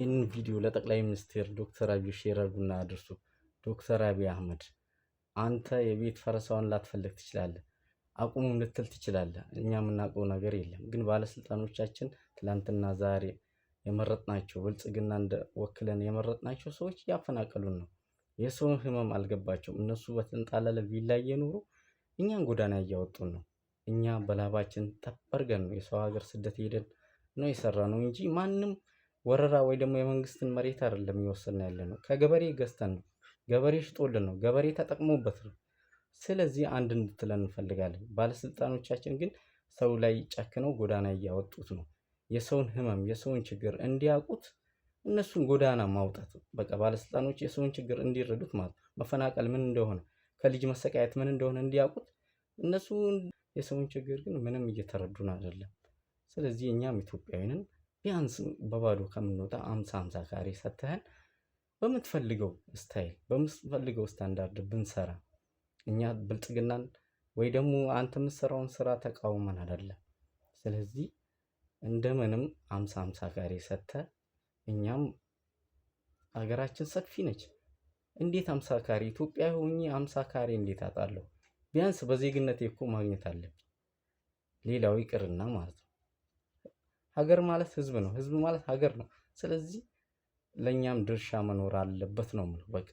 ይህንን ቪዲዮ ለጠቅላይ ሚኒስትር ዶክተር አብይ ሼር አድርጉና አድርሱ። ዶክተር አብይ አህመድ አንተ የቤት ፈረሳውን ላትፈልግ ትችላለህ፣ አቁሙም ልትል ትችላለህ። እኛ የምናውቀው ነገር የለም። ግን ባለስልጣኖቻችን ትላንትና ዛሬ የመረጥናቸው ብልጽግና ወክለን የመረጥናቸው ሰዎች እያፈናቀሉን ነው። የሰውን ህመም አልገባቸውም። እነሱ በተንጣለለ ቪላ እየኖሩ እኛን ጎዳና እያወጡን ነው። እኛ በላባችን ተበርገን ነው የሰው ሀገር ስደት ሄደን ነው የሰራ ነው እንጂ ማንም ወረራ ወይ ደግሞ የመንግስትን መሬት አይደለም እየወሰድን ያለ ነው። ከገበሬ ገዝተን ነው፣ ገበሬ ሽጦልን ነው፣ ገበሬ ተጠቅሞበት ነው። ስለዚህ አንድ እንድትለን እንፈልጋለን። ባለስልጣኖቻችን ግን ሰው ላይ ጨክነው ጎዳና እያወጡት ነው። የሰውን ህመም የሰውን ችግር እንዲያውቁት እነሱን ጎዳና ማውጣት። በቃ ባለስልጣኖች የሰውን ችግር እንዲረዱት ማለት መፈናቀል ምን እንደሆነ፣ ከልጅ መሰቃየት ምን እንደሆነ እንዲያውቁት። እነሱ የሰውን ችግር ግን ምንም እየተረዱን አይደለም። ስለዚህ እኛም ኢትዮጵያዊንን ቢያንስ በባዶ ከምንወጣ 50 ካሬ ሰጥተን በምትፈልገው ስታይል በምትፈልገው ስታንዳርድ ብንሰራ እኛ ብልጽግናን ወይ ደግሞ አንተ የምትሰራውን ስራ ተቃውመን አይደለም። ስለዚህ እንደምንም 50 ካሬ ሰጥተህ እኛም ሀገራችን ሰፊ ነች። እንዴት 50 ካሬ ኢትዮጵያ ሆኜ 50 ካሬ እንዴት አጣለሁ? ቢያንስ በዜግነቴ እኮ ማግኘት አለብኝ። ሌላው ይቅርና ማለት ነው ሀገር ማለት ህዝብ ነው፣ ህዝብ ማለት ሀገር ነው። ስለዚህ ለኛም ድርሻ መኖር አለበት ነው የምለው በቃ።